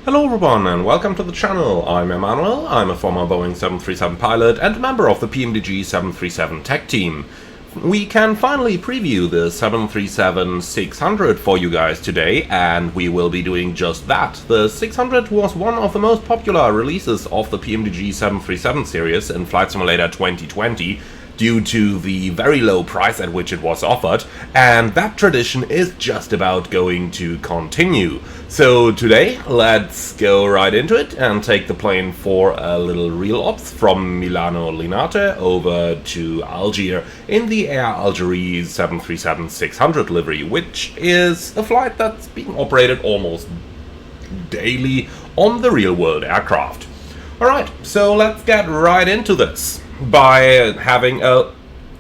Hello everyone and welcome to the channel. I'm Emmanuel, I'm a former Boeing 737 pilot and a member of the PMDG 737 tech team. We can finally preview the 737-600 for you guys today, and we will be doing just that. The 600 was one of the most popular releases of the PMDG 737 series in Flight Simulator 2020, due to the very low price at which it was offered, and that tradition is just about going to continue. So today, let's go right into it and take the plane for a little real ops from Milano Linate over to Algiers in the Air Algiers 737-600 livery, which is a flight that's being operated almost daily on the real-world aircraft. Alright, so let's get right into this by having a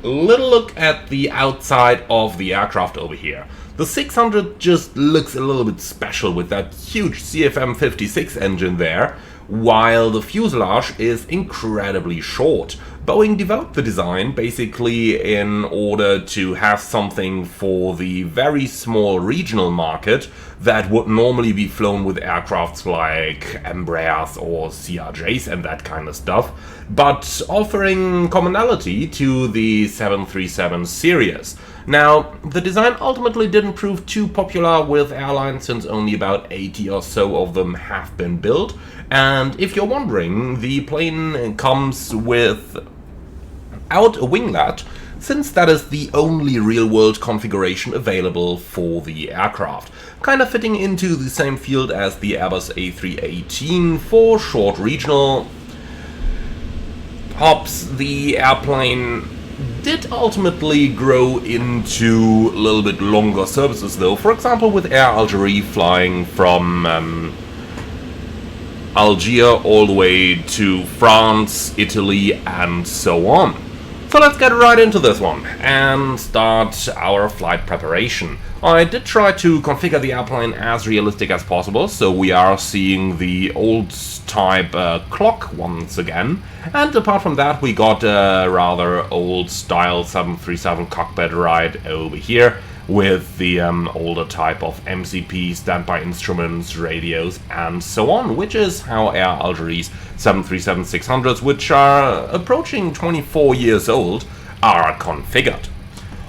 little look at the outside of the aircraft over here. The 600 just looks a little bit special with that huge CFM56 engine there, while the fuselage is incredibly short. Boeing developed the design basically in order to have something for the very small regional market that would normally be flown with aircrafts like Embraers or CRJs and that kind of stuff, but offering commonality to the 737 series. Now, the design ultimately didn't prove too popular with airlines since only about 80 or so of them have been built, and if you're wondering, the plane comes without a winglet, since that is the only real-world configuration available for the aircraft. Kind of fitting into the same field as the Airbus A318 for short regional hops. The airplane did ultimately grow into a little bit longer services though, for example with Air Algiers flying from Algiers all the way to France, Italy and so on. So let's get right into this one and start our flight preparation. I did try to configure the airplane as realistic as possible, so we are seeing the old type clock once again, and apart from that we got a rather old style 737 cockpit right over here with the older type of MCP, standby instruments, radios and so on, which is how Air Algiers 737-600s, which are approaching 24 years old, are configured.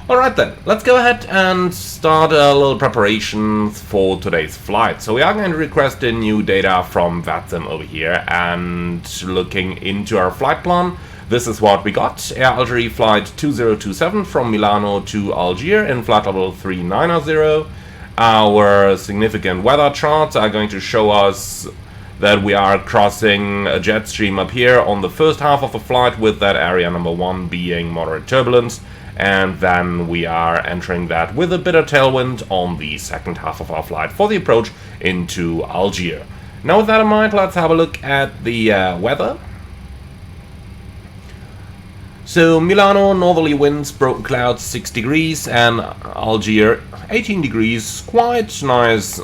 Alright then, let's go ahead and start a little preparation for today's flight. So we are going to request in new data from VATSIM over here, and looking into our flight plan, this is what we got. Air Algiers flight 2027 from Milano to Algiers in flight level 390. Our significant weather charts are going to show us that we are crossing a jet stream up here on the first half of the flight, with that area number 1 being moderate turbulence, and then we are entering that with a bit of tailwind on the second half of our flight for the approach into Algiers. Now with that in mind, let's have a look at the weather. So Milano, northerly winds, broken clouds 6 degrees, and Algiers 18 degrees, quite nice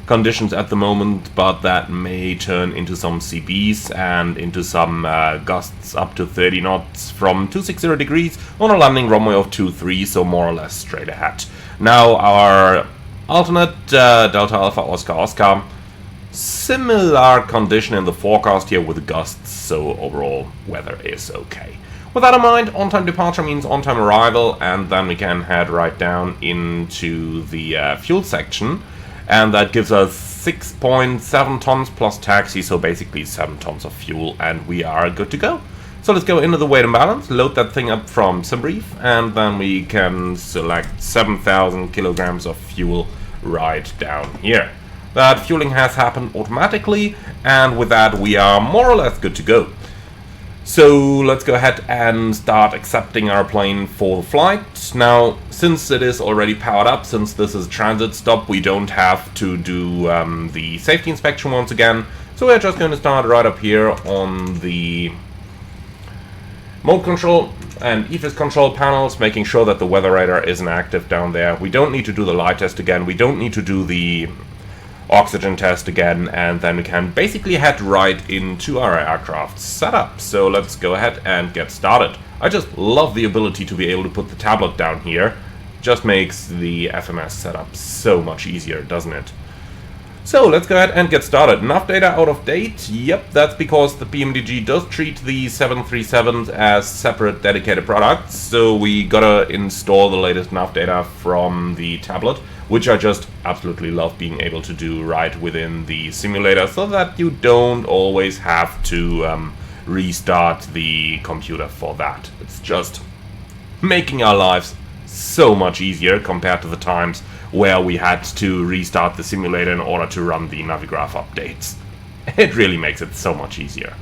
conditions at the moment, but that may turn into some CBs and into some gusts up to 30 knots from 260 degrees on a landing runway of 23, so more or less straight ahead. Now our alternate Delta Alpha Oscar Oscar, similar condition in the forecast here with gusts, so overall weather is okay. With that in mind, on-time departure means on-time arrival, and then we can head right down into the fuel section. And that gives us 6.7 tons plus taxi, so basically 7 tons of fuel, and we are good to go. So let's go into the weight and balance, load that thing up from SimBrief, and then we can select 7,000 kilograms of fuel right down here. That fueling has happened automatically, and with that we are more or less good to go. So let's go ahead and start accepting our plane for the flight. Now, since it is already powered up, since this is a transit stop, we don't have to do the safety inspection once again. So we're just going to start right up here on the mode control and EFIS control panels, making sure that the weather radar isn't active down there. We don't need to do the light test again. We don't need to do the oxygen test again, and then we can basically head right into our aircraft setup. So let's go ahead and get started. I just love the ability to be able to put the tablet down here. Just makes the FMS setup so much easier, doesn't it? So let's go ahead and get started. Nav data out of date. Yep, that's because the PMDG does treat the 737s as separate dedicated products. So we gotta install the latest nav data from the tablet, which I just absolutely love being able to do right within the simulator, so that you don't always have to restart the computer for that. It's just making our lives so much easier compared to the times where we had to restart the simulator in order to run the Navigraph updates. It really makes it so much easier.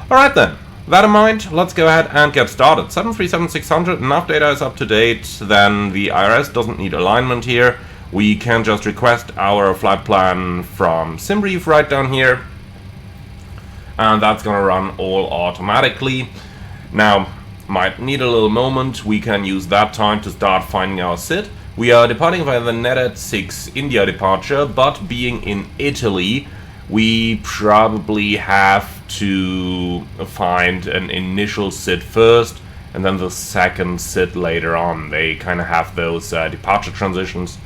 Alright then, that in mind, let's go ahead and get started. 737-600 nav data is up to date, then the IRS doesn't need alignment here. We can just request our flight plan from SimBrief right down here, and that's gonna run all automatically. Now, might need a little moment, we can use that time to start finding our SID. We are departing via the netted 6 India departure, but being in Italy, we probably have to find an initial SID first, and then the second SID later on. They kind of have those departure transitions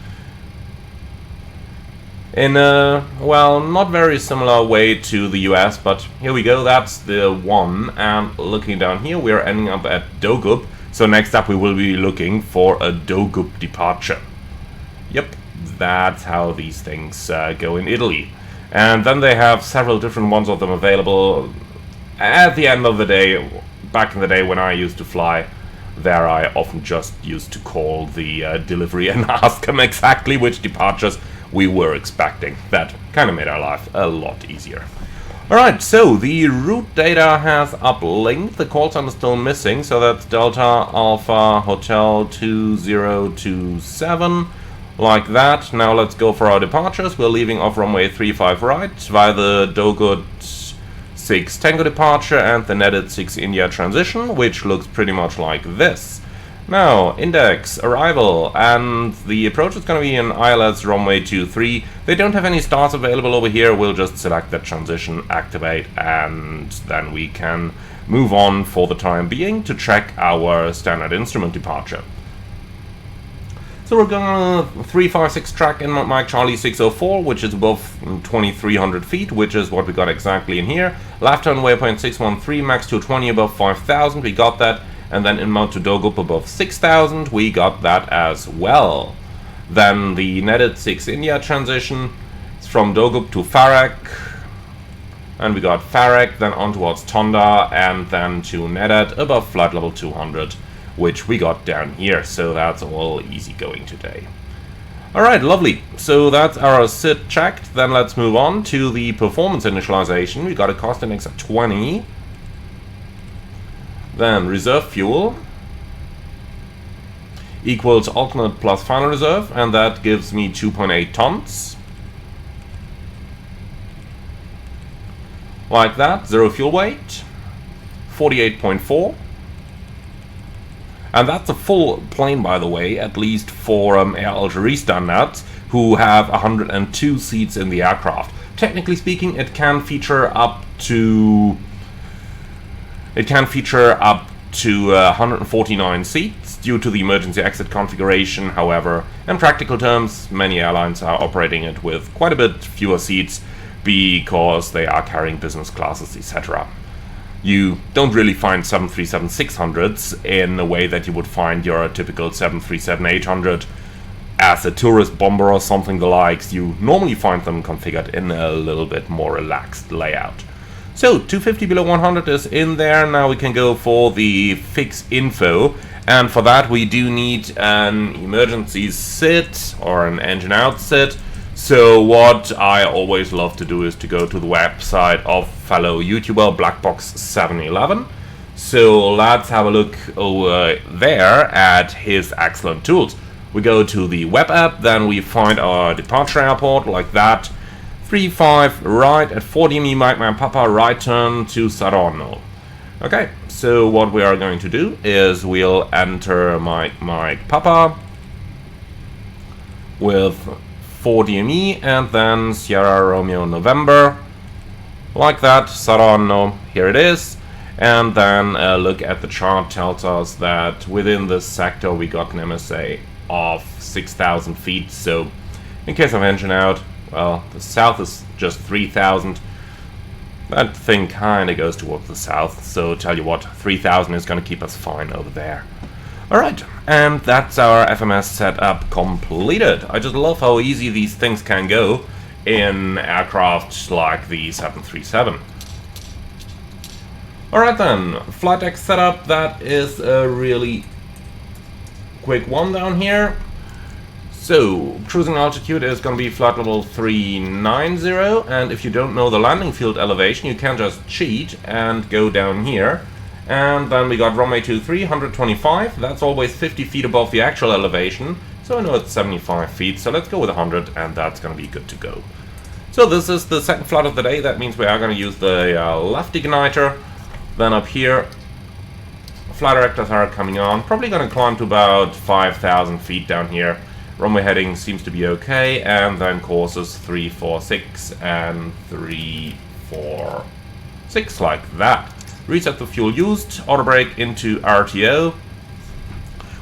in a, well, not very similar way to the US, but here we go, that's the one. And looking down here, we are ending up at Dogub. So next up we will be looking for a Dogub departure. Yep, that's how these things go in Italy. And then they have several different ones of them available. At the end of the day, back in the day when I used to fly there, I often just used to call the delivery and ask them exactly which departures we were expecting. That kind of made our life a lot easier. Alright, so the route data has uplinked. The call time is still missing, so that's Delta Alpha Hotel 2027, like that. Now let's go for our departures. We're leaving off runway 35 right via the Dogud 6 Tango departure and the netted 6 India transition, which looks pretty much like this. Now, index, arrival, and the approach is going to be in ILS runway 23. They don't have any stars available over here. We'll just select that transition, activate, and then we can move on for the time being to check our standard instrument departure. So we're going on a 356 track in Mike Charlie 604, which is above 2,300 feet, which is what we got exactly in here. Left turn waypoint 613, max 220 above 5,000, we got that. And then inbound to Dogub above 6,000, we got that as well. Then the netted 6 India transition is from Dogub to Farrak, and we got Farrak, then on towards Tonda, and then to netted above flight level 200, which we got down here. So that's all easy going today. Alright, lovely. So that's our SID checked. Then let's move on to the performance initialization. We got a cost index of 20. Then reserve fuel equals alternate plus final reserve, and that gives me 2.8 tons. Like that. Zero fuel weight, 48.4. And that's a full plane, by the way, at least for Air Algiers standards, who have 102 seats in the aircraft. Technically speaking, it can feature up to 149 seats due to the emergency exit configuration. However, in practical terms, many airlines are operating it with quite a bit fewer seats because they are carrying business classes, etc. You don't really find 737-600s in a way that you would find your typical 737-800 as a tourist bomber or something the likes. You normally find them configured in a little bit more relaxed layout. So 250 below 100 is in there. Now we can go for the fix info, and for that we do need an emergency SID or an engine out SID. So what I always love to do is to go to the website of fellow YouTuber Blackbox711. So let's have a look over there at his excellent tools. We go to the web app, then we find our departure airport like that. 35 right at 40 Mike Man Papa, right turn to Saronno. Okay, so what we are going to do is we'll enter Mike Papa with 4 DME and then Sierra Romeo November, like that. Saronno, here it is. And then a look at the chart tells us that within this sector we got an MSA of 6,000 feet. So in case of engine out, well, the south is just 3,000. That thing kinda goes towards the south, so tell you what, 3,000 is gonna keep us fine over there. Alright, and that's our FMS setup completed. I just love how easy these things can go in aircraft like the 737. Alright then, flight deck setup, that is a really quick one down here. So, cruising altitude is going to be flight level 390, and if you don't know the landing field elevation, you can just cheat and go down here. And then we got runway 23, 125, that's always 50 feet above the actual elevation, so I know it's 75 feet, so let's go with 100, and that's going to be good to go. So this is the second flight of the day, that means we are going to use the left igniter. Then up here, flight directors are coming on, probably going to climb to about 5,000 feet down here. Runway heading seems to be okay, and then courses 346 and 346 like that. Reset the fuel used, auto brake into RTO.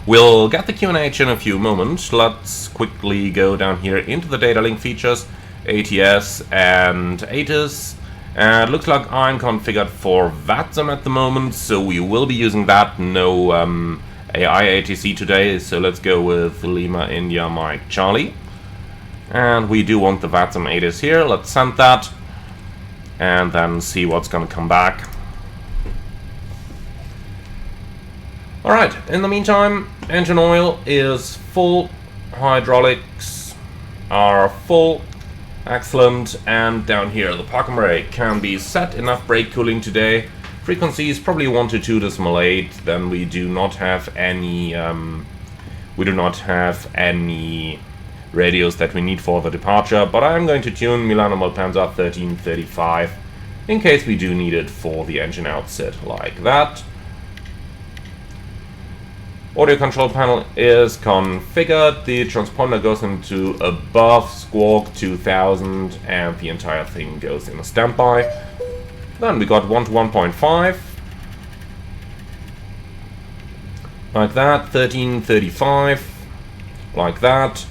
We'll get the QNH in a few moments. Let's quickly go down here into the data link features, ATS and ATIS. And it looks like I'm configured for VATSIM at the moment, so we will be using that. No AI ATC today, so let's go with Lima India Mike Charlie. And we do want the VATSIM ATIS here. Let's send that and then see what's going to come back. Alright, in the meantime, engine oil is full, hydraulics are full, excellent, and down here the parking brake can be set. Enough brake cooling today. Frequency is probably 122.8. Then we do not have any radios that we need for the departure, but I'm going to tune Milan Malpensa 1335 in case we do need it for the engine outset like that. Audio control panel is configured, the transponder goes into above squawk 2000 and the entire thing goes in a standby. Then we got 1 to 1.5 like that, 1335 like that.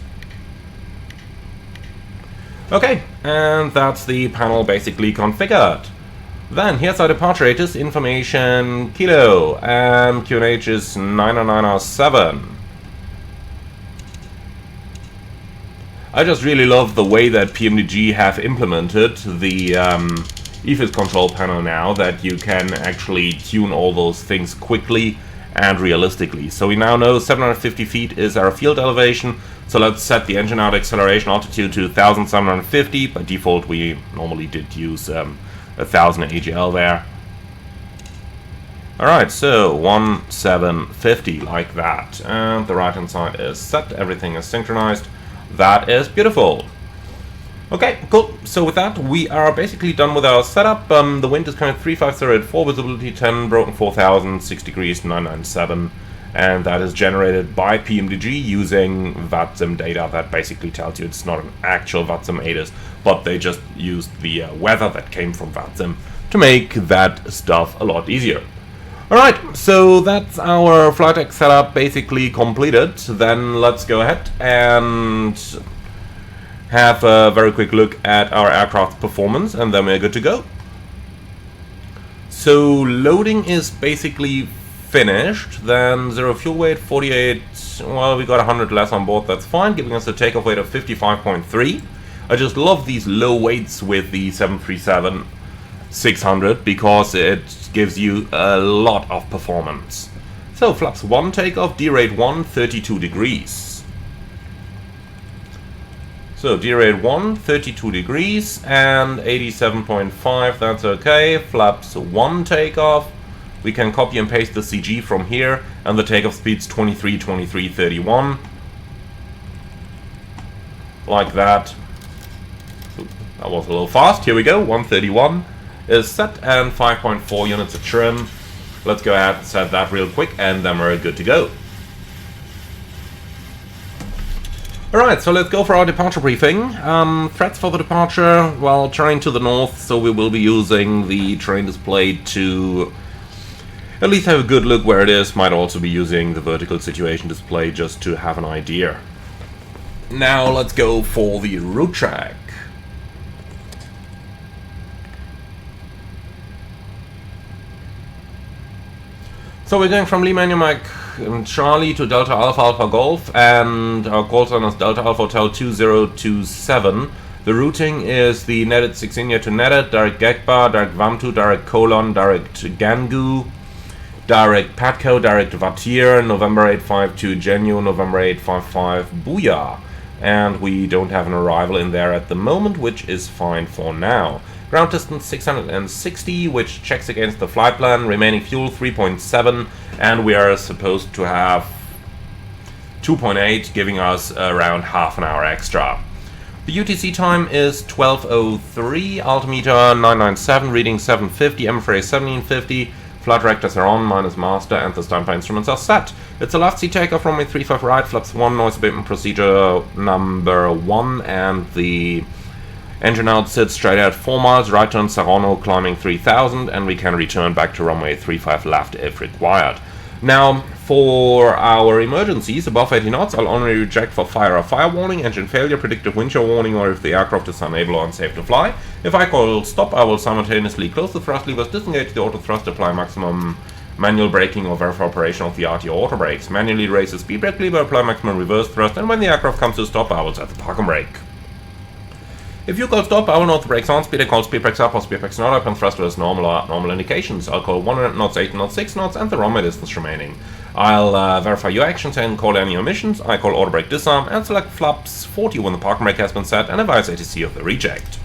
Okay, and that's the panel basically configured. Then here's our departure ATIS information kilo, and QNH is 90907. I just really love the way that PMDG have implemented the EFIS control panel now, that you can actually tune all those things quickly and realistically. So we now know 750 feet is our field elevation, so let's set the engine out acceleration altitude to 1750. By default we normally did use 1000 AGL there. Alright, so 1750 like that, and the right hand side is set, everything is synchronized. That is beautiful. Okay, cool. So with that, we are basically done with our setup. The wind is coming 350 at 4, visibility 10, broken 4000, 6 degrees 997, and that is generated by PMDG using VATSIM data that basically tells you it's not an actual VATSIM ATIS, but they just used the weather that came from VATSIM to make that stuff a lot easier. Alright, so that's our flight deck setup basically completed. Then let's go ahead and have a very quick look at our aircraft performance, and then we're good to go. So loading is basically finished. Then zero fuel weight, 48, well, we got 100 less on board, that's fine, giving us a takeoff weight of 55.3. I just love these low weights with the 737-600 because it gives you a lot of performance. So flaps 1 takeoff, D-rate 1, 32 degrees. So D-rate 1, 32 degrees and 87.5, that's okay. Flaps 1 takeoff. We can copy and paste the CG from here, and the takeoff speed's 23, 23, 31. Like that. Ooh, that was a little fast. Here we go, 131 is set and 5.4 units of trim. Let's go ahead and set that real quick, and then we're good to go. Alright, so let's go for our departure briefing. Threats for the departure, well, terrain to the north, so we will be using the terrain display to at least have a good look where it is. Might also be using the vertical situation display just to have an idea. Now let's go for the route track. So we're going from Lima Mike Charlie to Delta Alpha Alpha Golf, and our call sign is Delta Alpha Hotel 2027. The routing is the netted 6 India to netted, direct Gekba, direct Vamtu, direct Colon, direct Gangu, direct Patco, direct Vatir, November 852 Genu, November 855 Booyah. And we don't have an arrival in there at the moment, which is fine for now. Ground distance 660, which checks against the flight plan. Remaining fuel 3.7, and we are supposed to have 2.8, giving us around half an hour extra. The UTC time is 12:03, altimeter 997, reading 750, MFRA 1750. Flight directors are on, minus master, and the standby instruments are set. It's a left seat takeoff, runway 35 right, flaps 1, noise abatement procedure number 1, and the engine out sits straight at 4 miles, right turn Serrano, climbing 3000, and we can return back to runway 35 left if required. Now, for our emergencies, above 80 knots, I'll only reject for fire or fire warning, engine failure, predictive wind chill warning, or if the aircraft is unable or unsafe to fly. If I call stop, I will simultaneously close the thrust levers, disengage the auto thrust, apply maximum manual braking or verify operation of the RTO auto brakes, manually raise the speed brake lever, apply maximum reverse thrust, and when the aircraft comes to stop, I will set the parking brake. If you call stop, I will note the brakes on, speed I call speed brakes up or speed brakes not up, and thruster is normal indications. I'll call 100 knots, 80 knots, 6 knots, and the runway distance remaining. I'll verify your actions and call any omissions. I call auto brake disarm and select flaps 40 when the parking brake has been set and advise ATC of the reject.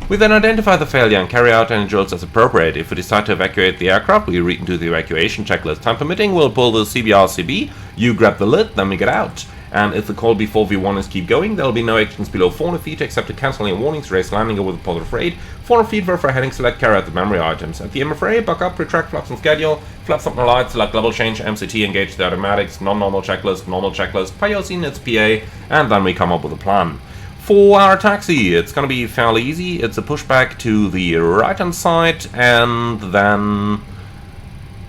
We then identify the failure and carry out any drills as appropriate. If we decide to evacuate the aircraft, we read into the evacuation checklist. Time permitting, we'll pull the CBRCB, you grab the lid, then we get out. And if the call before V1 is keep going, there will be no actions below 400 feet except to cancel any warnings, raise landing over the positive rate. 400 feet verify heading, select carry out the memory items. At the MFRA, buck up, retract flaps and schedule, flaps up and light, select level change, MCT, engage the automatics, non-normal checklist, normal checklist, PIOC its PA, and then we come up with a plan. For our taxi, it's going to be fairly easy. It's a pushback to the right hand side, and then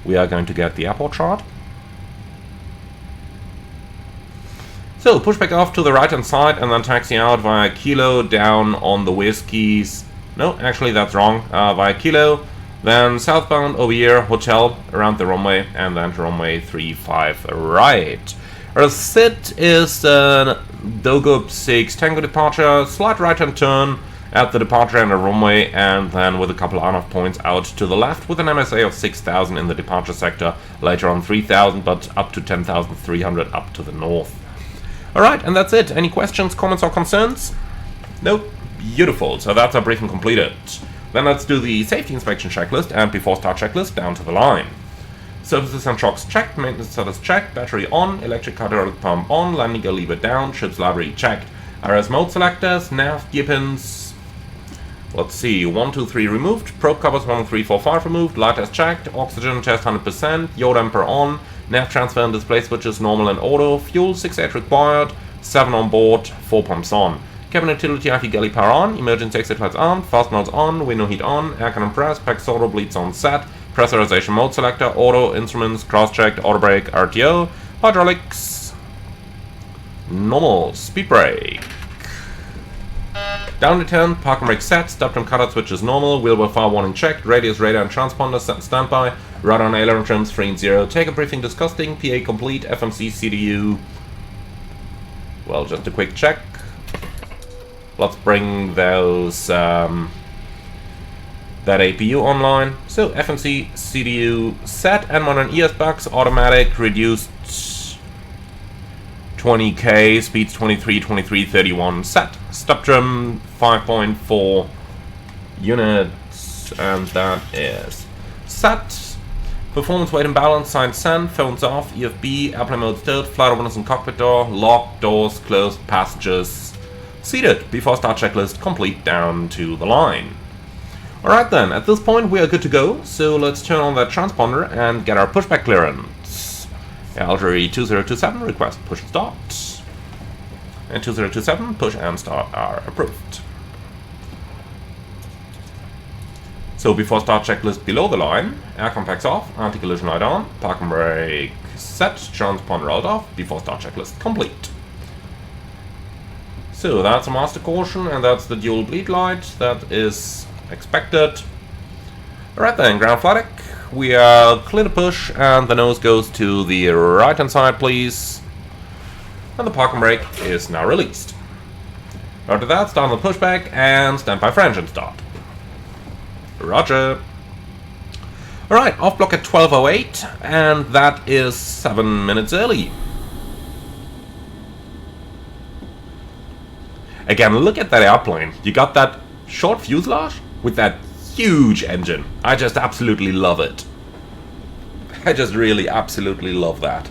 we are going to get the airport chart. So, pushback off to the right hand side and then taxi out via Kilo down on the Whiskies. No, actually that's wrong. Via Kilo, then southbound over here, hotel around the runway, and then to runway 35 right. Our sit is Dogup 6 Tango departure, slight right hand turn at the departure and the runway, and then with a couple on-off points out to the left with an MSA of 6,000 in the departure sector, later on 3,000, but up to 10,300 up to the north. Alright, and that's it. Any questions, comments, or concerns? Nope. Beautiful. So that's our briefing completed. Then let's do the safety inspection checklist and before start checklist down to the line. Surfaces and shocks checked, maintenance status checked, battery on, electric hydraulic pump on, landing gear lever down, ship's library checked. RS mode selectors, nav, gear pins. Let's see, 1, 2, 3 removed, probe covers 1, 3, 4, 5 removed, light test checked, oxygen test 100%, yaw damper on, nav transfer and display switches normal and auto, fuel 6.8 required, 7 on board, 4 pumps on. Cabin utility IV galley power on, emergency exit lights on, fast nodes on, window heat on, air can press, pack auto bleeds on set, pressurization mode selector, auto, instruments, cross-checked, auto brake, RTO, hydraulics, normal, speed brake. Down to 10, parking brake set, stop and cutout switch is normal, wheel well fire warning checked, radius, radar and transponder set standby, radar and aileron trims 3 and 0, take a briefing disgusting, PA complete, FMC, CDU, well, just a quick check. Let's bring those, that APU online. So, FMC, CDU set, and modern ES bucks, automatic, reduced 20k, speeds 23, 23, 31 set. Stop trim 5.4 units, and that is set. Performance, weight and balance, sign send, phones off, EFB, airplane mode stilled, flight awareness and cockpit door, locked, doors closed, passengers seated. Before start checklist complete down to the line. Alright then, at this point we are good to go, so let's turn on that transponder and get our pushback clearance. Algiers 2027 request push and start. And 2027 push and start are approved. So before start checklist below the line, air compacts off, anti-collision light on, parking brake set, transponder rolled off, before start checklist complete. So that's a master caution and that's the dual bleed light, that is expected. Alright then, ground flight deck, we are clear to push, and the nose goes to the right hand side, please. And the parking brake is now released. After that, start on the pushback and stand by for engine start. Roger. Alright, off block at 12:08, and that is 7 minutes early. Again, look at that airplane. You got that short fuselage with that huge engine. I just absolutely love it. I just really absolutely love that.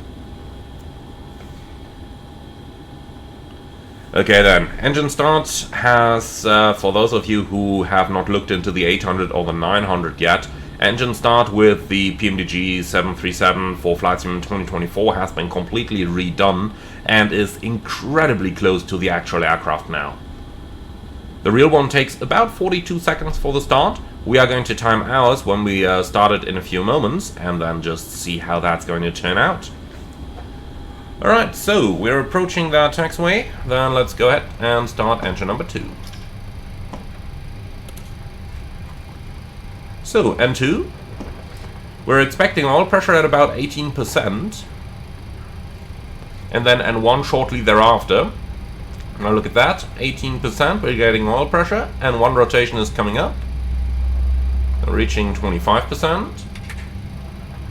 Okay then, engine start has, for those of you who have not looked into the 800 or the 900 yet, engine start with the PMDG 737 for Flight Sim 2024 has been completely redone and is incredibly close to the actual aircraft now. The real one takes about 42 seconds for the start. We are going to time ours when we start it in a few moments, and then just see how that's going to turn out. Alright, so we're approaching the taxiway. Then let's go ahead and start engine number 2. So, N2. We're expecting oil pressure at about 18%. And then N1 shortly thereafter. Now look at that, 18%, we're getting oil pressure, and one rotation is coming up. Reaching 25%.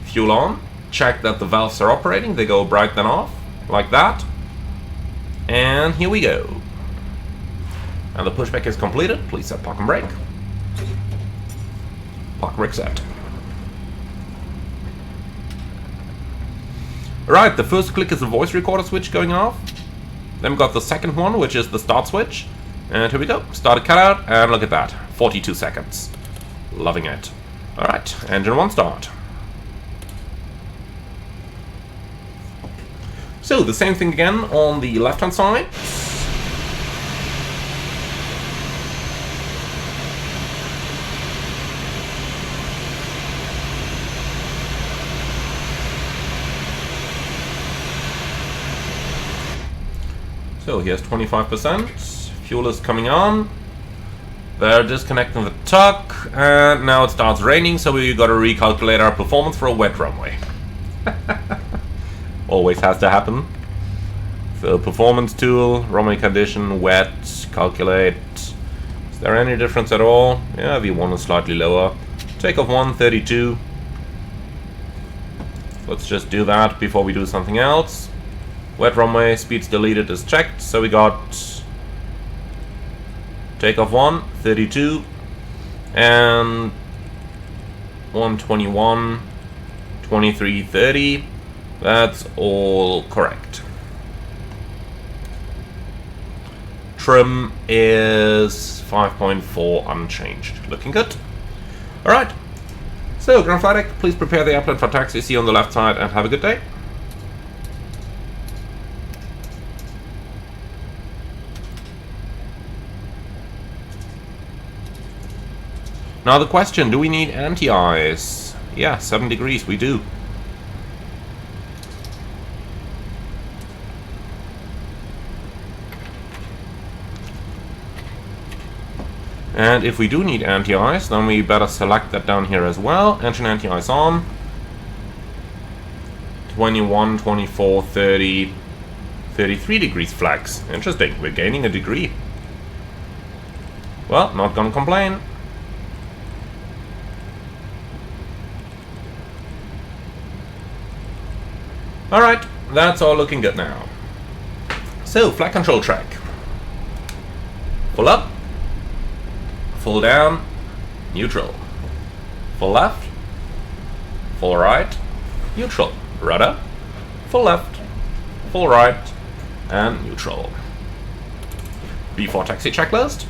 Fuel on. Check that the valves are operating, they go bright then off, like that. And here we go. And the pushback is completed, please set park and brake. Park brake set. Right, the first click is the voice recorder switch going off. Then we've got the second one, which is the start switch. And here we go. Start a cutout, and look at that. 42 seconds. Loving it. Alright, engine 1 start. So, the same thing again on the left-hand side. So here's 25%, fuel is coming on, they're disconnecting the tuck, and now it starts raining, so we gotta recalculate our performance for a wet runway. Always has to happen. So performance tool, runway condition, wet, calculate. Is there any difference at all? Yeah, V1 is slightly lower. Takeoff 132. Let's just do that before we do something else. Wet runway, speeds deleted is checked, so we got takeoff 1, 32, and 121, 23, 30. That's all correct. Trim is 5.4 unchanged. Looking good. Alright. So, Ground Flight Deck, please prepare the airplane for taxi. See you on the left side and have a good day. Now the question, do we need anti-ice? Yeah, 7 degrees, we do. And if we do need anti-ice, then we better select that down here as well. Engine anti-ice on. 21, 24, 30, 33 degrees flags. Interesting, we're gaining a degree. Well, not gonna complain. Alright, that's all looking good now. So, flight control track. Full up. Full down. Neutral. Full left. Full right. Neutral. Rudder. Full left. Full right. And neutral. Before taxi checklist.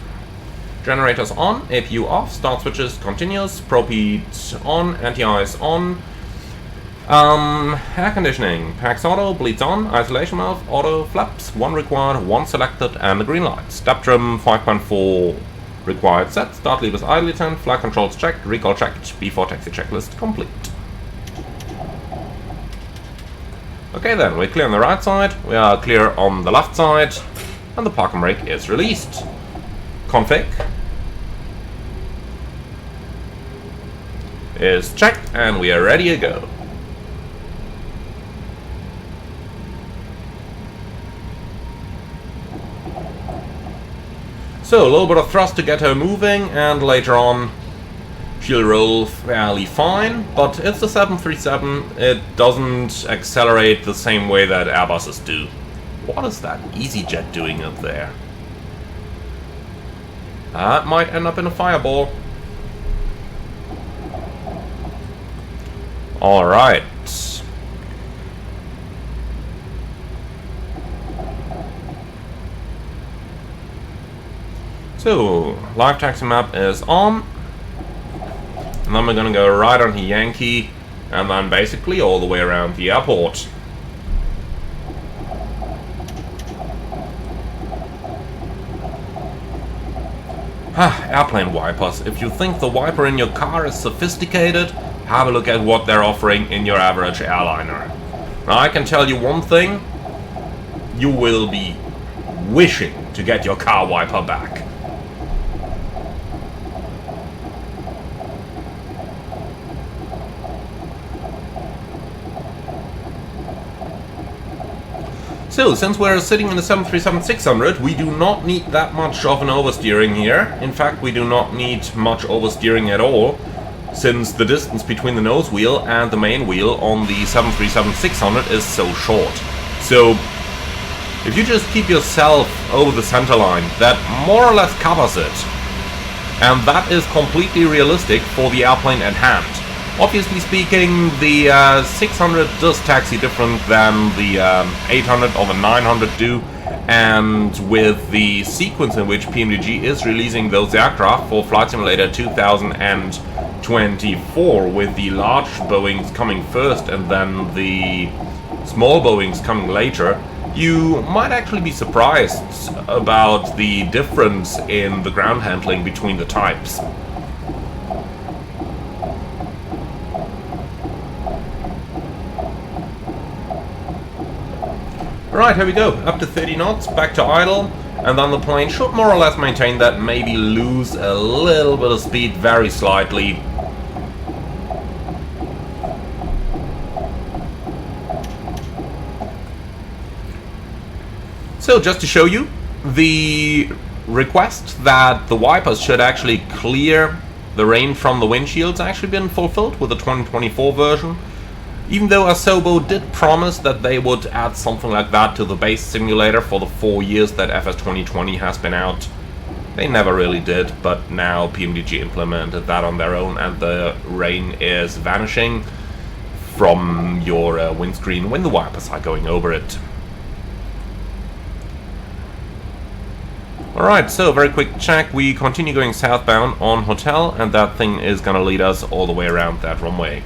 Generators on. APU off. Start switches continuous. Prop heat on. Anti-ice on. Air conditioning, PAX auto, bleeds on, isolation valve, auto, flaps, 1 required, 1 selected, and the green light. Step trim, 5.4 required set, start levers idly turned, flight controls checked, recall checked, before taxi checklist complete. Okay then, we're clear on the right side, we are clear on the left side, and the parking brake is released. Config. is checked and we are ready to go. So a little bit of thrust to get her moving, and later on she'll roll fairly fine, but it's the 737, it doesn't accelerate the same way that Airbuses do. What is that EasyJet doing up there? That might end up in a fireball. Alright. So, live taxi map is on. And then we're gonna go right onto Yankee, and then basically all the way around the airport. Airplane wipers. If you think the wiper in your car is sophisticated, have a look at what they're offering in your average airliner. Now I can tell you one thing, you will be wishing to get your car wiper back. So, since we're sitting in the 737-600, we do not need that much of an oversteering here. In fact, we do not need much oversteering at all, since the distance between the nose wheel and the main wheel on the 737-600 is so short. So, if you just keep yourself over the center line, that more or less covers it. And that is completely realistic for the airplane at hand. Obviously speaking, the 600 does taxi different than the 800 or the 900 do, and with the sequence in which PMDG is releasing those aircraft for Flight Simulator 2024, with the large Boeings coming first and then the small Boeings coming later, you might actually be surprised about the difference in the ground handling between the types. Right, here we go, up to 30 knots, back to idle, and then the plane should more or less maintain that, maybe lose a little bit of speed very slightly. So just to show you, the request that the wipers should actually clear the rain from the windshields actually been fulfilled with the 2024 version. Even though Asobo did promise that they would add something like that to the base simulator for the 4 years that FS 2020 has been out, they never really did, but now PMDG implemented that on their own, and the rain is vanishing from your windscreen when the wipers are going over it. Alright, so very quick check, we continue going southbound on Hotel, and that thing is gonna lead us all the way around that runway.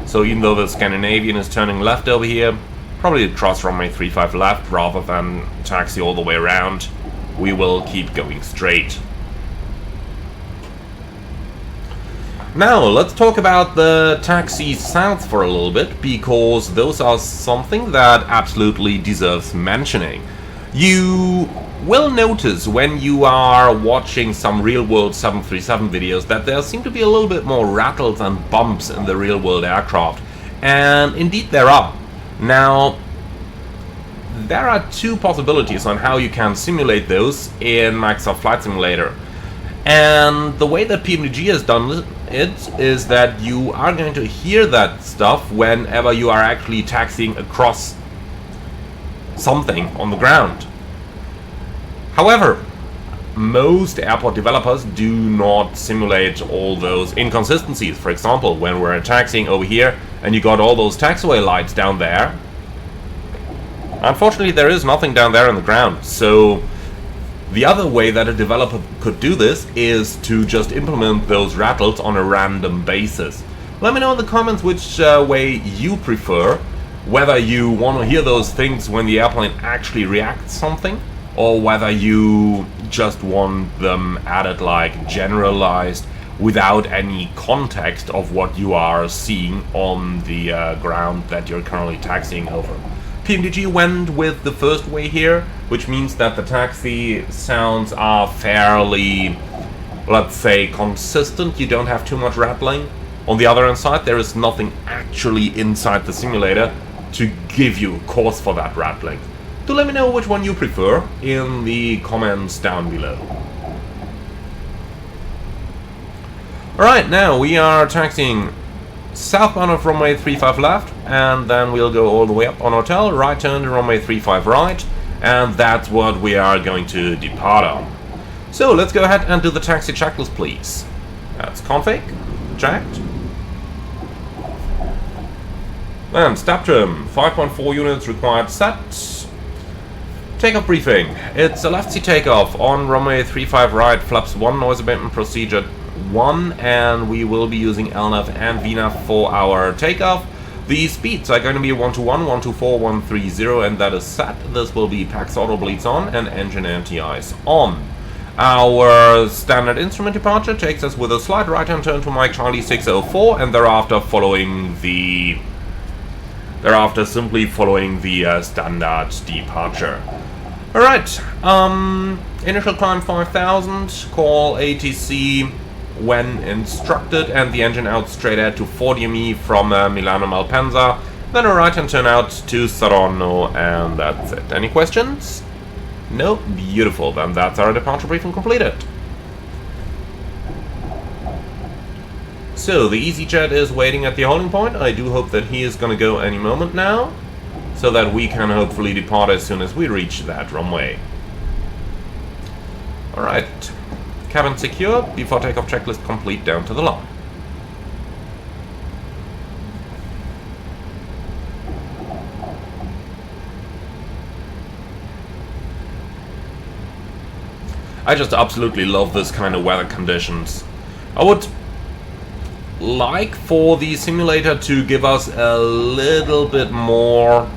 So even though the Scandinavian is turning left over here, probably cross runway 35 left rather than taxi all the way around, we will keep going straight. Now let's talk about the taxi south for a little bit, because those are something that absolutely deserves mentioning. You will notice when you are watching some real-world 737 videos that there seem to be a little bit more rattles and bumps in the real-world aircraft. And indeed there are. Now, there are two possibilities on how you can simulate those in Microsoft Flight Simulator. And the way that PMDG has done it is that you are going to hear that stuff whenever you are actually taxiing across something on the ground. However, most airport developers do not simulate all those inconsistencies. For example, when we're taxiing over here and you got all those taxiway lights down there, unfortunately there is nothing down there on the ground. So the other way that a developer could do this is to just implement those rattles on a random basis. Let me know in the comments which way you prefer, whether you want to hear those things when the airplane actually reacts something, or whether you just want them added like generalized without any context of what you are seeing on the ground that you're currently taxiing over. PMDG went with the first way here, which means that the taxi sounds are fairly, let's say, consistent. You don't have too much rattling. On the other hand side, there is nothing actually inside the simulator to give you cause for that rattling. Do let me know which one you prefer in the comments down below. Alright, now we are taxiing southbound of runway 35 left, and then we'll go all the way up on hotel, right turn to runway 35 right, and that's what we are going to depart on. So let's go ahead and do the taxi checklist, please. That's config, checked. And step trim, 5.4 units required set. Takeoff briefing. It's a left seat takeoff on runway 35 right, flaps 1, noise abatement procedure 1, and we will be using LNAV and VNAV for our takeoff. The speeds are going to be 121, 124, 130, and that is set. This will be pack throttle bleeds on and engine anti-ice on. Our standard instrument departure takes us with a slight right-hand turn to Mike Charlie 604, and thereafter simply following the standard departure. Alright, initial climb 5000, call ATC when instructed, and the engine out straight ahead to 40 ME from Milan Malpensa, then a right-hand turn out to Saronno, and that's it. Any questions? No? Beautiful, then that's our departure briefing completed. So, the EasyJet is waiting at the holding point. I do hope that he is going to go any moment now, so that we can hopefully depart as soon as we reach that runway. Alright, cabin secure, before takeoff checklist complete down to the line. I just absolutely love this kind of weather conditions. I would like for the simulator to give us a little bit more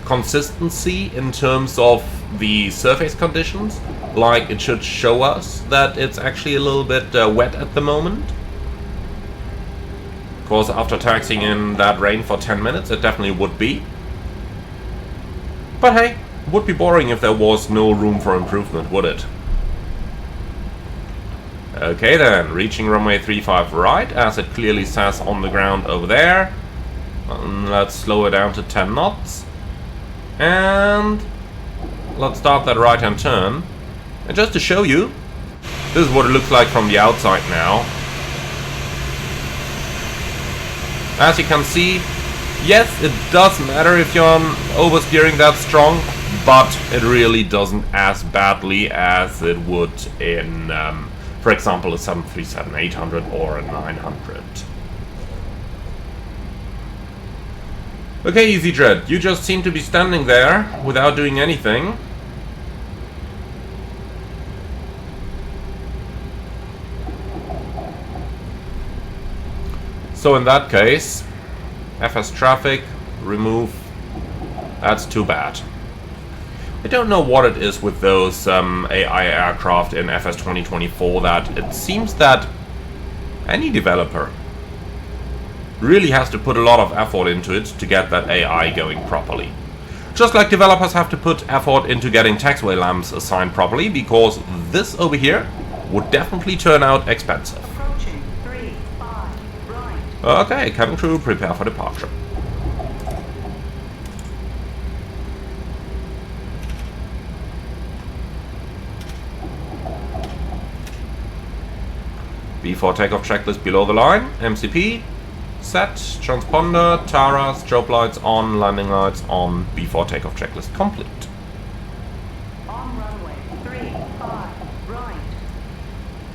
consistency in terms of the surface conditions. Like, it should show us that it's actually a little bit wet at the moment. Of course, after taxiing in that rain for 10 minutes, it definitely would be. But hey, it would be boring if there was no room for improvement, would it? Okay then, reaching runway 35 right, as it clearly says on the ground over there. Let's slow it down to 10 knots. And let's start that right-hand turn. And just to show you, this is what it looks like from the outside now. As you can see, yes, it does matter if you're oversteering that strong, but it really doesn't as badly as it would in, for example, a 737-800 or a 900. Okay, EasyJet, you just seem to be standing there without doing anything. So in that case, FS traffic, remove. That's too bad. I don't know what it is with those AI aircraft in FS 2024 that it seems that any developer really has to put a lot of effort into it to get that AI going properly. Just like developers have to put effort into getting taxiway lamps assigned properly, because this over here would definitely turn out expensive. Approaching 35 right. Okay, cabin crew, prepare for departure. Before takeoff checklist below the line, MCP, set, transponder, Tara, strobe lights on, landing lights on, before takeoff checklist complete. On runway 35 right.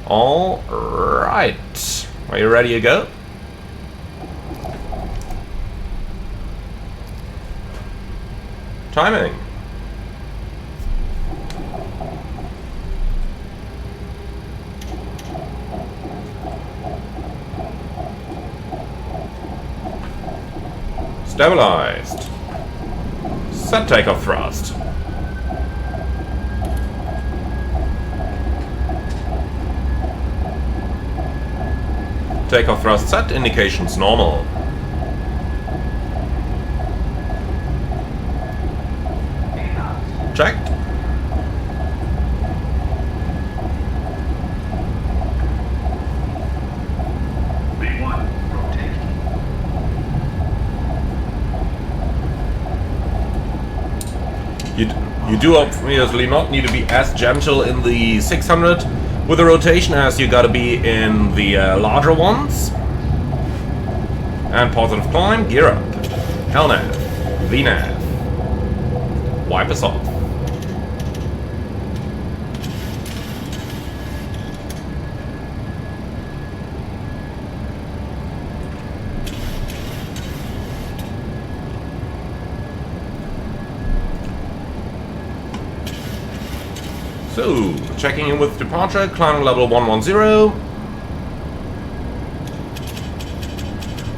Alright, are you ready to go? Timing. Stabilized. Set takeoff thrust. Takeoff thrust set, indications normal. Checked. You do obviously not need to be as gentle in the 600 with the rotation as you gotta be in the larger ones. And positive climb, gear up. LNAV, VNAV. Wipe us off. So, checking in with departure, climbing level 110.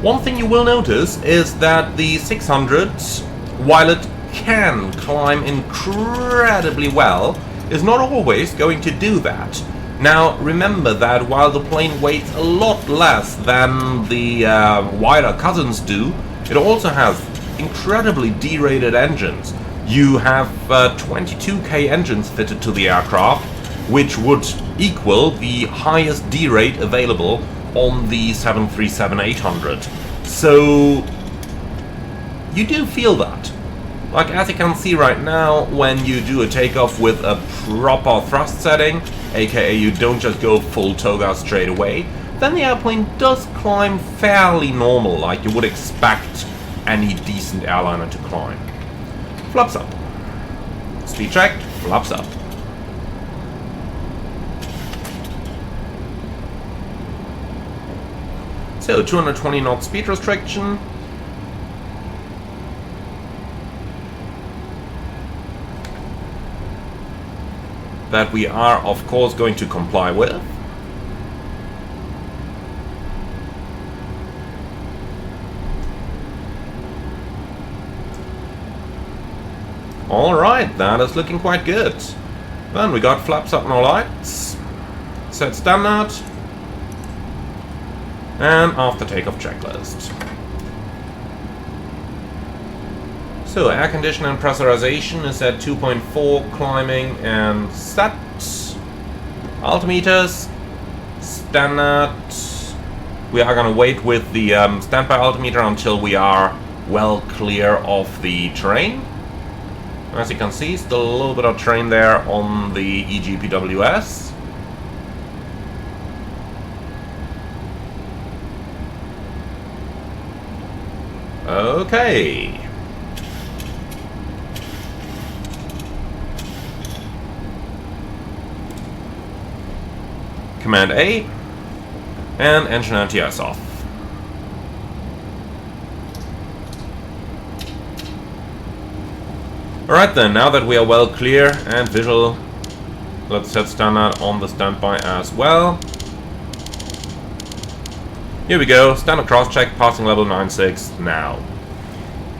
One thing you will notice is that the 600s, while it can climb incredibly well, is not always going to do that. Now, remember that while the plane weighs a lot less than the wider cousins do, it also has incredibly derated engines. You have 22K engines fitted to the aircraft, which would equal the highest D-rate available on the 737-800. So you do feel that. Like, as you can see right now, when you do a takeoff with a proper thrust setting, aka you don't just go full toga straight away, then the airplane does climb fairly normal, like you would expect any decent airliner to climb. Flaps up. Speed checked, flaps up. So, 220 knot speed restriction. That we are, of course, going to comply with. Alright, that is looking quite good. Then we got flaps up, no lights. Set standard. And after takeoff checklist. So, air conditioning and pressurization is at 2.4, climbing and set. Altimeters, standard. We are going to wait with the standby altimeter until we are well clear of the terrain. As you can see, still a little bit of terrain there on the EGPWS. Okay. Command A, and engine anti-ice off. Alright then, now that we are well clear and visual, let's set standard on the standby as well. Here we go, standard cross-check, passing level 96 now.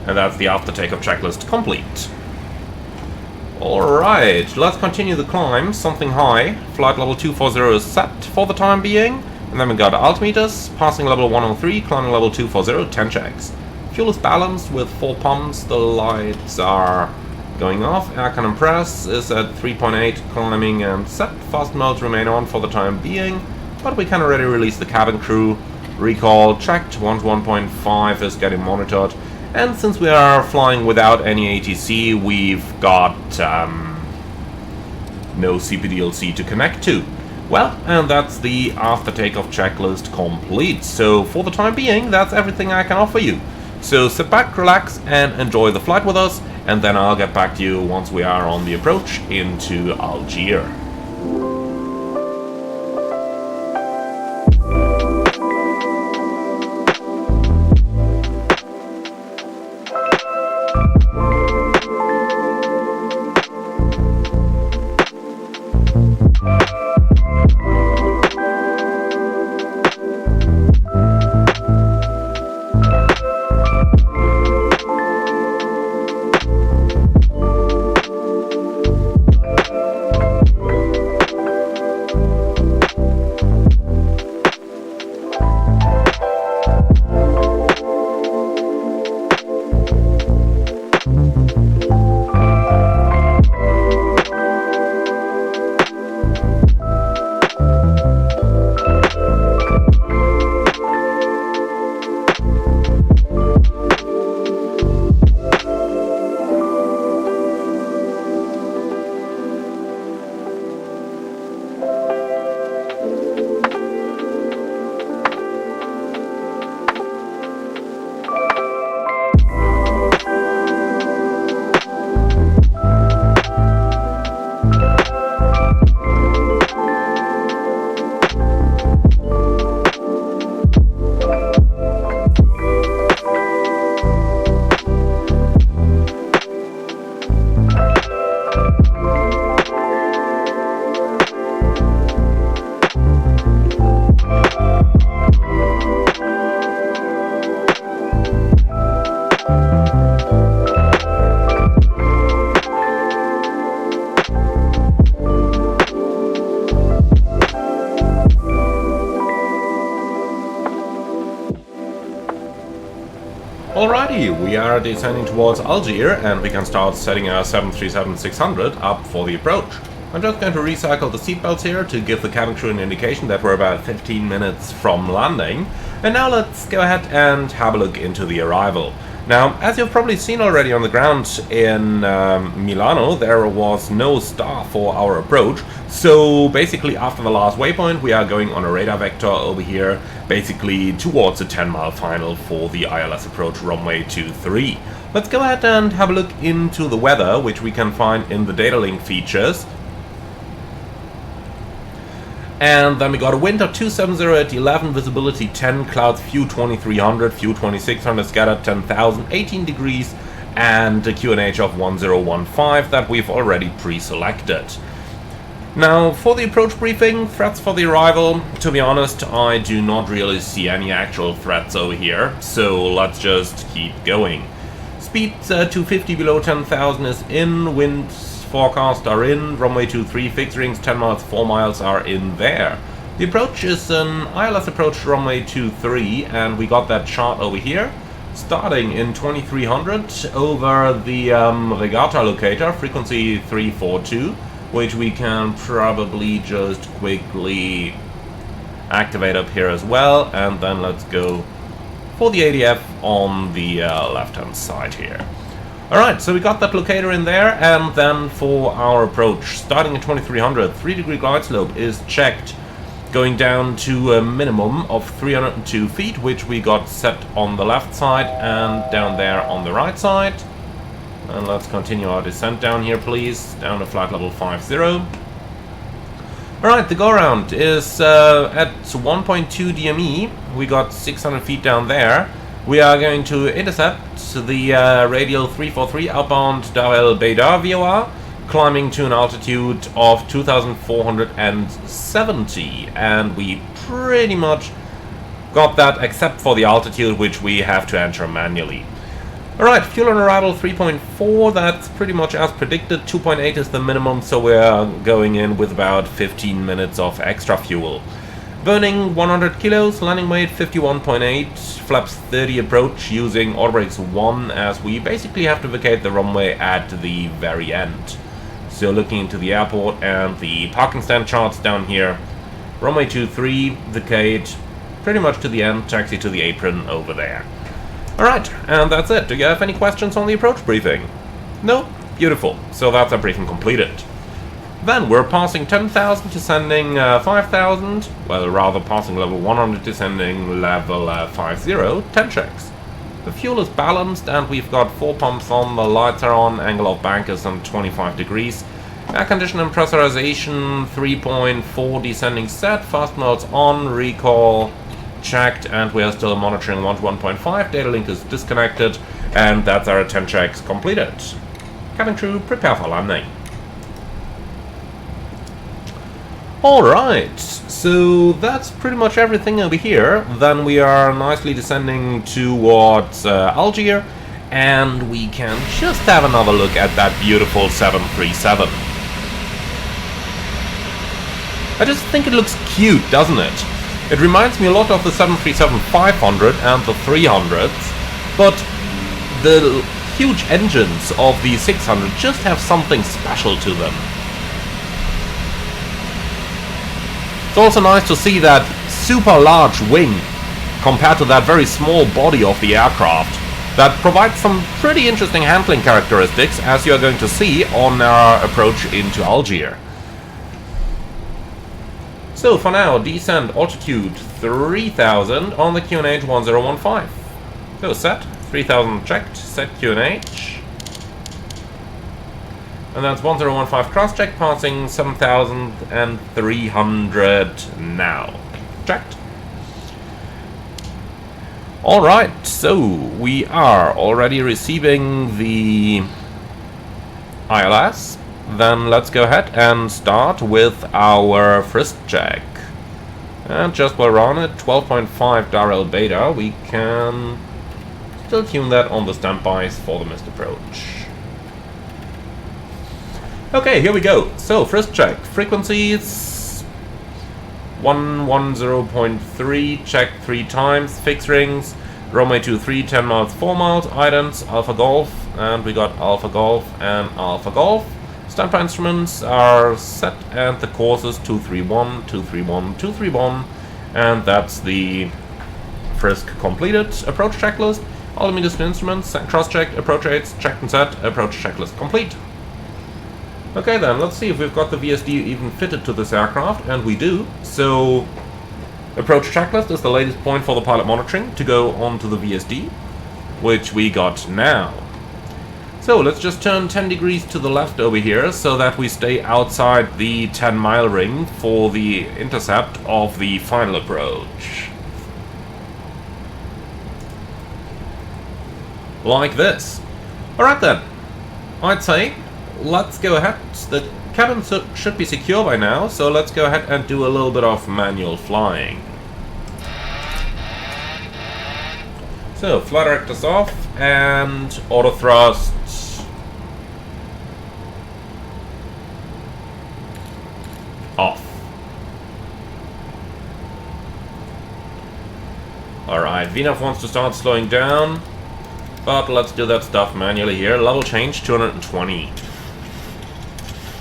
And that's the after takeoff checklist complete. Alright, let's continue the climb, something high. Flight level 240 is set for the time being. And then we got altimeters, passing level 103, climbing level 240, 10 checks. Fuel is balanced with 4 pumps, the lights are going off. Aircon and press is at 3.8, climbing and set. Fast modes remain on for the time being, but we can already release the cabin crew. Recall checked, 1.5 is getting monitored. And since we are flying without any ATC, we've got no CPDLC to connect to. Well, and that's the after takeoff checklist complete. So for the time being, that's everything I can offer you. So sit back, relax, and enjoy the flight with us, and then I'll get back to you once we are on the approach into Algiers. Alrighty, we are descending towards Algiers and we can start setting our 737-600 up for the approach. I'm just going to recycle the seatbelts here to give the cabin crew an indication that we're about 15 minutes from landing. And now let's go ahead and have a look into the arrival. Now, as you've probably seen already on the ground in Milano, there was no star for our approach. So basically after the last waypoint we are going on a radar vector over here, basically towards a 10-mile final for the ILS approach runway 23. Let's go ahead and have a look into the weather, which we can find in the data link features. And then we got a wind of 270 at 11, visibility 10, clouds few 2300, few 2600, scattered 10,000, 18 degrees, and a QNH of 1015 that we've already pre-selected. Now, for the approach briefing, threats for the arrival, to be honest, I do not really see any actual threats over here, so let's just keep going. Speed 250 below 10,000 is in, winds forecast are in, runway 23 fixed rings 10 miles 4 miles are in there. The approach is an ILS approach runway 23 and we got that chart over here starting in 2300 over the regatta locator frequency 342, which we can probably just quickly activate up here as well, and then let's go for the ADF on the left hand side here. Alright, so we got that locator in there, and then for our approach, starting at 2300, 3-degree glide slope is checked, going down to a minimum of 302 feet, which we got set on the left side and down there on the right side. And let's continue our descent down here, please, down to flight level 50. Alright, the go-around is at 1.2 DME, we got 600 feet down there. We are going to intercept the radial 343 outbound Dar el Beidar VOR, climbing to an altitude of 2,470, and we pretty much got that except for the altitude, which we have to enter manually. Alright, fuel on arrival 3.4, that's pretty much as predicted. 2.8 is the minimum, so we're going in with about 15 minutes of extra fuel. Burning 100 kilos, landing weight 51.8, flaps 30 approach using auto brakes 1, as we basically have to vacate the runway at the very end. So looking into the airport and the parking stand charts down here, runway 23, vacate pretty much to the end, taxi to the apron over there. Alright, and that's it. Do you have any questions on the approach briefing? No? Beautiful. So that's our briefing completed. Then we're passing 10,000, descending 5,000, well, rather passing level 100, descending level 50, 10 checks. The fuel is balanced and we've got 4 pumps on, the lights are on, angle of bank is on 25 degrees. Air condition and pressurization 3.4 descending set, fast modes on, recall checked, and we are still monitoring 1 to 1.5, data link is disconnected, and that's our 10 checks completed. Cabin crew, prepare for landing. Alright, so that's pretty much everything over here. Then we are nicely descending towards Algiers, and we can just have another look at that beautiful 737. I just think it looks cute, doesn't it? It reminds me a lot of the 737-500 and the 300s, but the huge engines of the 600 just have something special to them. It's also nice to see that super large wing compared to that very small body of the aircraft. That provides some pretty interesting handling characteristics, as you are going to see on our approach into Algiers. So for now, descent altitude 3000 on the QNH 1015. So set, 3000 checked, set QNH. And that's 1015 cross-check, passing 7,300 now. Checked. Alright, so we are already receiving the ILS. Then let's go ahead and start with our frisk check. And just while we're on it, 12.5 Dar el Beidar, we can still tune that on the standbys for the missed approach. Okay, here we go. So, frisk check. Frequencies 110.3, check 3 times. Fixed rings Runway 23, 10 miles, 4 miles, idents, Alpha Golf, and we got Alpha Golf and Alpha Golf. Standby instruments are set, and the course is 231, 231, 231, and that's the frisk completed. Approach checklist, altimeter spin instruments, cross-checked, approach aids, checked and set, approach checklist complete. Okay then, let's see if we've got the VSD even fitted to this aircraft, and we do. So, approach checklist is the latest point for the pilot monitoring to go onto the VSD, which we got now. So let's just turn 10 degrees to the left over here so that we stay outside the 10-mile ring for the intercept of the final approach. Like this. Alright then, I'd say let's go ahead. The cabin should be secure by now, so let's go ahead and do a little bit of manual flying. So, flight directors off, and auto thrust off. Alright, VNAV wants to start slowing down, but let's do that stuff manually here. Level change, 220.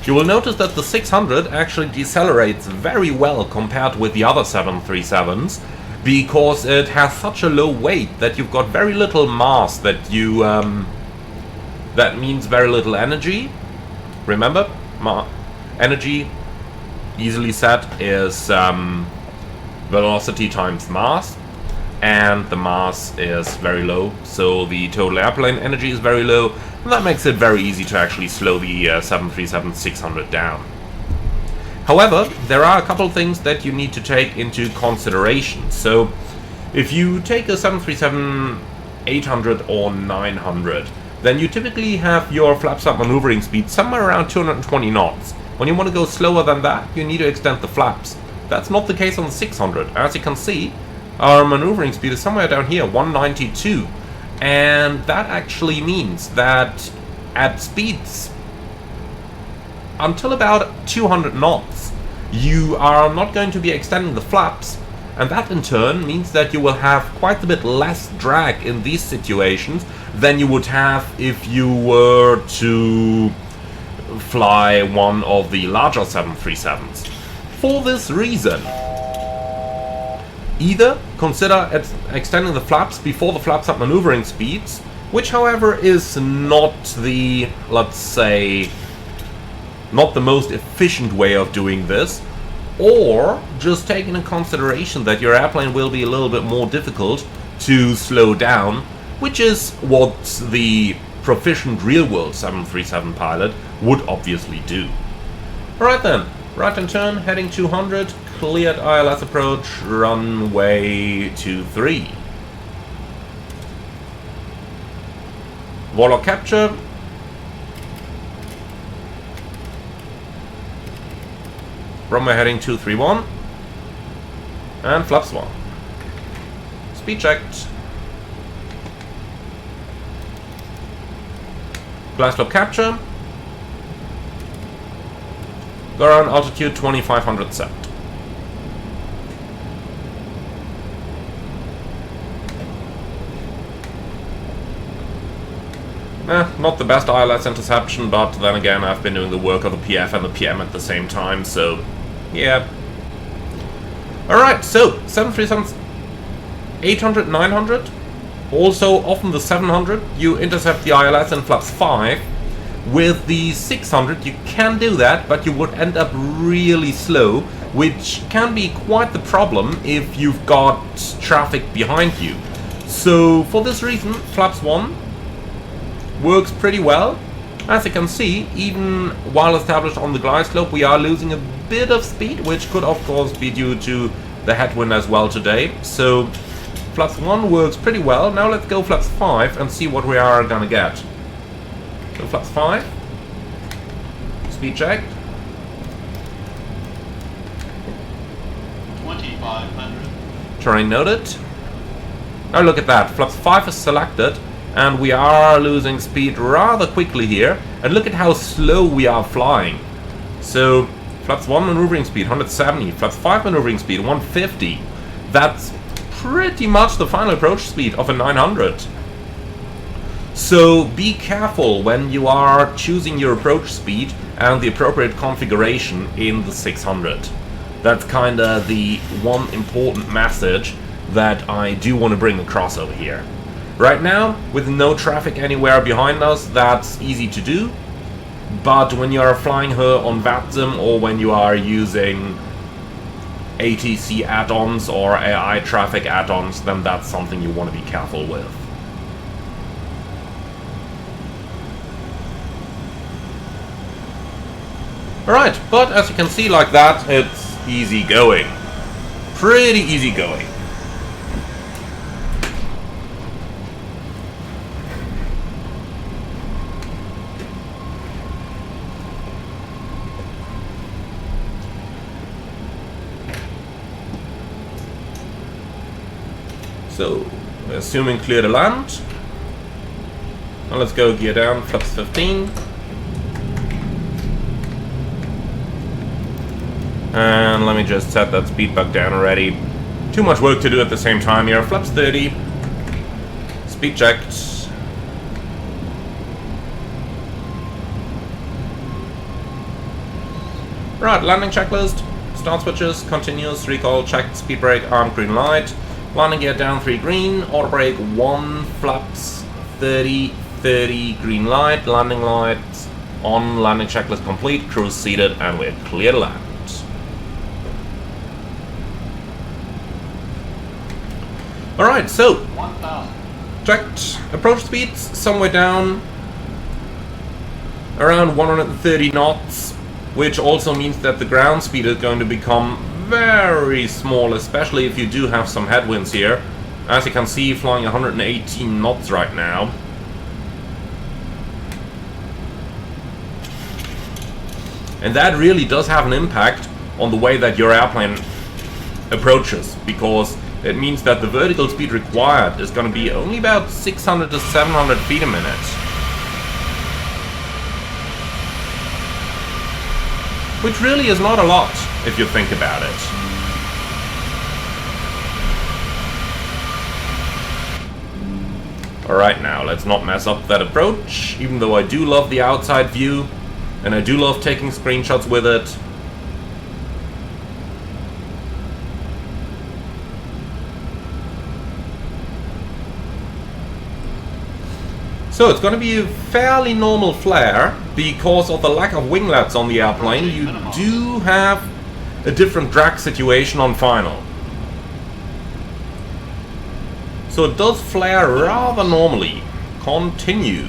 You will notice that the 600 actually decelerates very well compared with the other 737s, because it has such a low weight that you've got very little mass that you that means very little energy. Remember, energy easily set is velocity times mass, and the mass is very low, so the total airplane energy is very low, and that makes it very easy to actually slow the 737-600 down. However, there are a couple of things that you need to take into consideration. So, if you take a 737-800 or 900, then you typically have your flaps up maneuvering speed somewhere around 220 knots. When you want to go slower than that, you need to extend the flaps. That's not the case on the 600. As you can see, our maneuvering speed is somewhere down here, 192. And that actually means that at speeds until about 200 knots, you are not going to be extending the flaps, and that in turn means that you will have quite a bit less drag in these situations than you would have if you were to fly one of the larger 737s. For this reason, either consider extending the flaps before the flaps up maneuvering speeds, which however is not the, let's say, not the most efficient way of doing this, or just take into consideration that your airplane will be a little bit more difficult to slow down, which is what the proficient real-world 737 pilot would obviously do. Alright then, right and turn, heading 200, cleared ILS approach, runway 23. Warlock capture. Runway heading 231. And flaps 1. Speed checked. Glide slope capture. Go around altitude 2500 set. Not the best ILS interception, but then again I've been doing the work of the PF and the PM at the same time, so yeah. Alright, so 737s 800, 900, also often the 700, you intercept the ILS in flaps 5. With the 600 you can do that, but you would end up really slow, which can be quite the problem if you've got traffic behind you. So for this reason, flaps 1 works pretty well. As you can see, even while established on the glide slope, we are losing a bit of speed, which could of course be due to the headwind as well today. So flaps 1 works pretty well. Now let's go flaps 5 and see what we are gonna get. So flaps 5, speed checked. 2500. Terrain noted. Now look at that, flaps 5 is selected, and we are losing speed rather quickly here. And look at how slow we are flying. So flaps 1 maneuvering speed 170, flaps 5 maneuvering speed 150. That's pretty much the final approach speed of a 900. So be careful when you are choosing your approach speed and the appropriate configuration in the 600. That's kinda the one important message that I do want to bring across over here. Right now, with no traffic anywhere behind us, that's easy to do. But when you are flying her on VATSIM or when you are using ATC add-ons or AI traffic add-ons, then that's something you want to be careful with. Alright, but as you can see like that, it's easy going. Pretty easy going. So, assuming clear to land. Now let's go gear down, flaps 15. And let me just set that speed back down already. Too much work to do at the same time here. Flaps 30. Speed checked. Right, landing checklist. Start switches, continuous, recall, checked, speed brake, armed, green light. Landing gear down 3 green, auto brake 1, flaps 30, 30, green light, landing lights on, landing checklist complete, cruise seated, and we're clear to land. Alright, so, 1,000. checked approach speeds, somewhere down around 130 knots, which also means that the ground speed is going to become very small, especially if you do have some headwinds here. As you can see, flying 118 knots right now. And that really does have an impact on the way that your airplane approaches, because it means that the vertical speed required is going to be only about 600 to 700 feet a minute. Which really is not a lot, if you think about it. Alright, now let's not mess up that approach, even though I do love the outside view, and I do love taking screenshots with it. So it's going to be a fairly normal flare. Because of the lack of winglets on the airplane, you do have a different drag situation on final. So it does flare rather normally. Continue.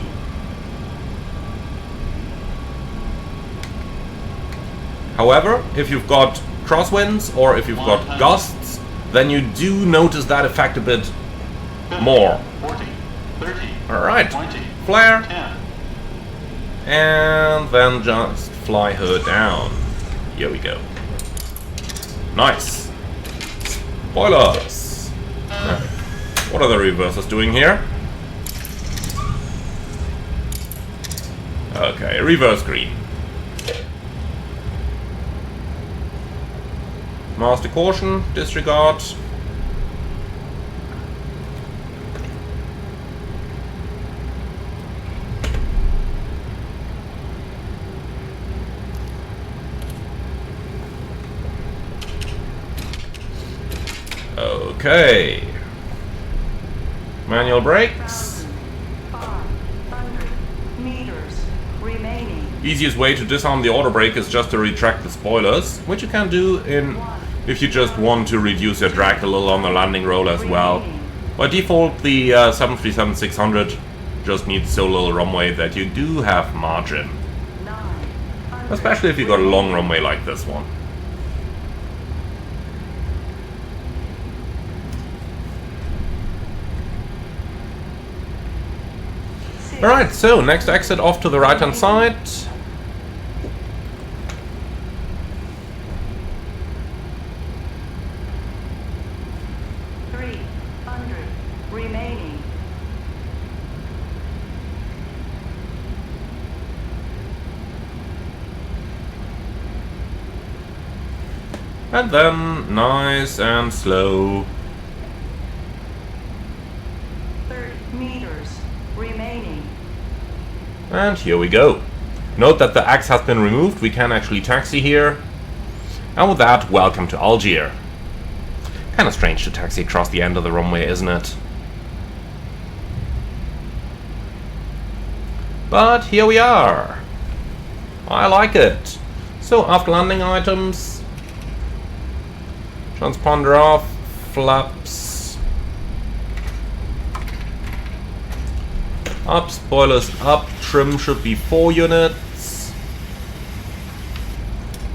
However, if you've got crosswinds or if you've got gusts, then you do notice that effect a bit more. 40, 30, Alright, 20, flare. 10. And then just fly her down. Here we go. Nice. Spoilers. What are the reversers doing here? Okay, reverse green. Master caution, disregard. Okay. Manual brakes. 500 meters remaining. Easiest way to disarm the auto brake is just to retract the spoilers, which you can do in if you just want to reduce your drag a little on the landing roll as well. By default, the 737-600 just needs so little runway that you do have margin, 900 especially if you got a long runway like this one. Alright, so next exit off to the right hand side. 300 remaining. And then nice and slow meters remaining. And here we go. Note that the X has been removed. We can actually taxi here. And with that, welcome to Algiers. Kind of strange to taxi across the end of the runway, isn't it? But here we are. I like it. So after landing items, transponder off, flaps up, spoilers up, trim should be 4 units.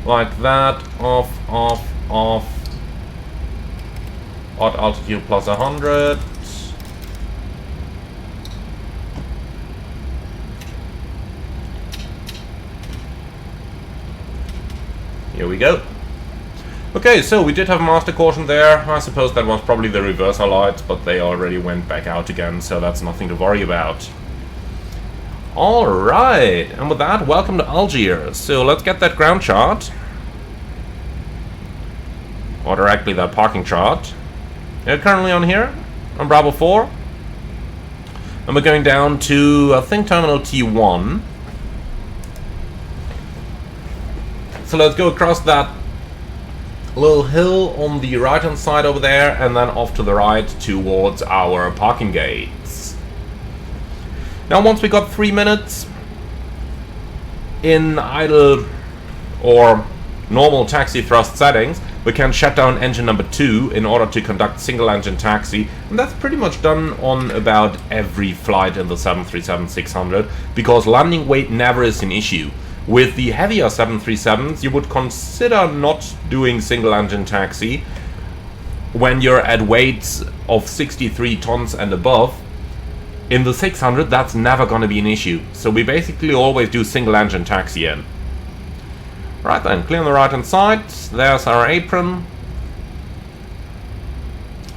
Like that, off, off, off. Odd altitude plus 100. Here we go. Okay, so we did have master caution there. I suppose that was probably the reversal lights, but they already went back out again, so that's nothing to worry about. Alright, and with that, welcome to Algiers. So let's get that ground chart. Or directly that parking chart. We're currently on here, on Bravo 4. And we're going down to, I think, Terminal T1. So let's go across that little hill on the right hand side over there, and then off to the right towards our parking gates. Now once we got 3 minutes in idle or normal taxi thrust settings, we can shut down engine number 2 in order to conduct single engine taxi, and that's pretty much done on about every flight in the 737-600, because landing weight never is an issue. With the heavier 737s, you would consider not doing single engine taxi when you're at weights of 63 tons and above. In the 600, that's never going to be an issue, so we basically always do single engine taxi in. Right then, clear on the right hand side, there's our apron.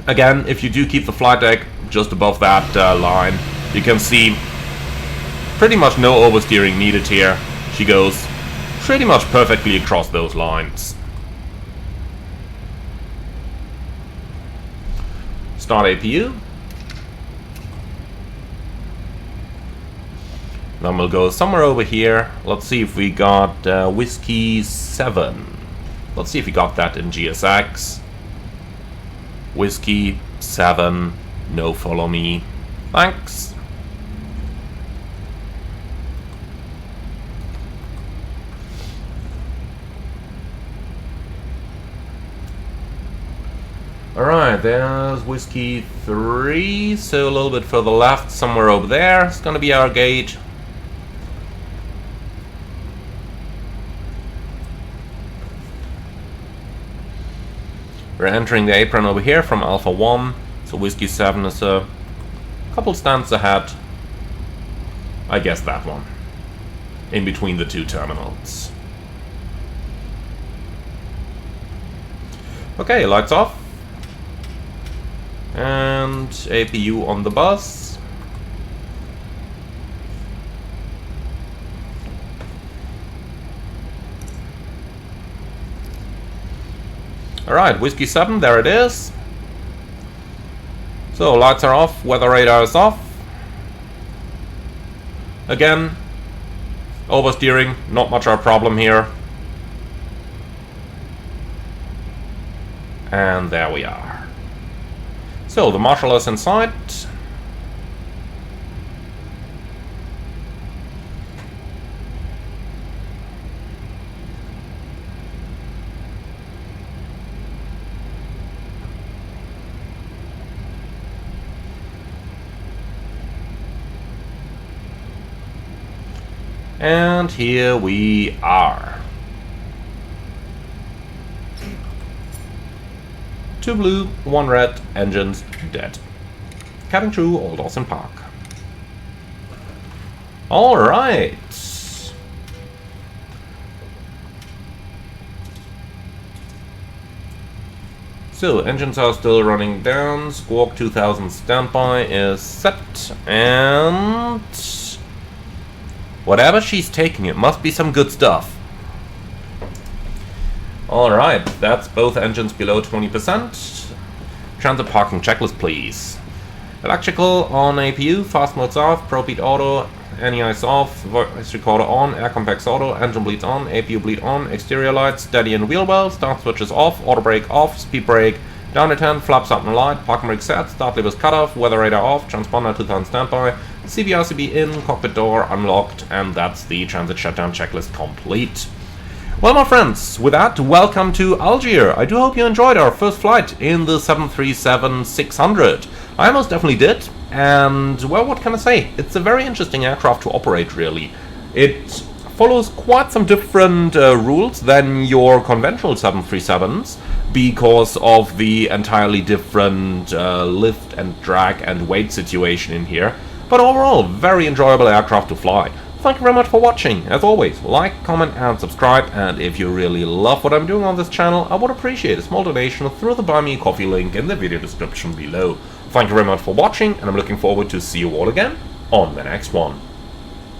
Again, if you do keep the flight deck just above that line, you can see pretty much no oversteering needed here. She goes pretty much perfectly across those lines. Start APU. Then we'll go somewhere over here. Let's see if we got Whiskey 7. Let's see if we got that in GSX. Whiskey 7. No, follow me. Thanks. Alright, there's Whiskey 3, so a little bit further left, somewhere over there, it's gonna be our gate. We're entering the apron over here from Alpha 1, so Whiskey 7 is a couple stands ahead. I guess that one. In between the 2 terminals. Okay, lights off. And APU on the bus. Alright, Whiskey 7, there it is. So, lights are off, weather radar is off. Again, oversteering, not much our problem here. And there we are. So, the marshal is in sight. And here we are. 2 blue, 1 red, engines dead. Cabin crew, all doors in park. Alright. So, engines are still running down. Squawk 2000 standby is set. And whatever she's taking, it must be some good stuff. Alright, that's both engines below 20%. Transit parking checklist, please. Electrical on APU, fast mode's off, probe heat auto, NEI's off, voice recorder on, air compacts auto, engine bleeds on, APU bleed on, exterior lights, steady and wheel well, start switch is off, auto brake off, speed brake down to 10, flaps up and light, parking brake set, start levers cut off, weather radar off, transponder 2000 standby, CBRCB in, cockpit door unlocked, and that's the transit shutdown checklist complete. Well, my friends, with that, welcome to Algiers. I do hope you enjoyed our first flight in the 737-600. I most definitely did, and, well, what can I say? It's a very interesting aircraft to operate, really. It follows quite some different rules than your conventional 737s, because of the entirely different lift and drag and weight situation in here. But overall, very enjoyable aircraft to fly. Thank you very much for watching. As always, like, comment and subscribe, and if you really love what I'm doing on this channel, I would appreciate a small donation through the Buy Me a Coffee link in the video description below. Thank you very much for watching, and I'm looking forward to see you all again on the next one.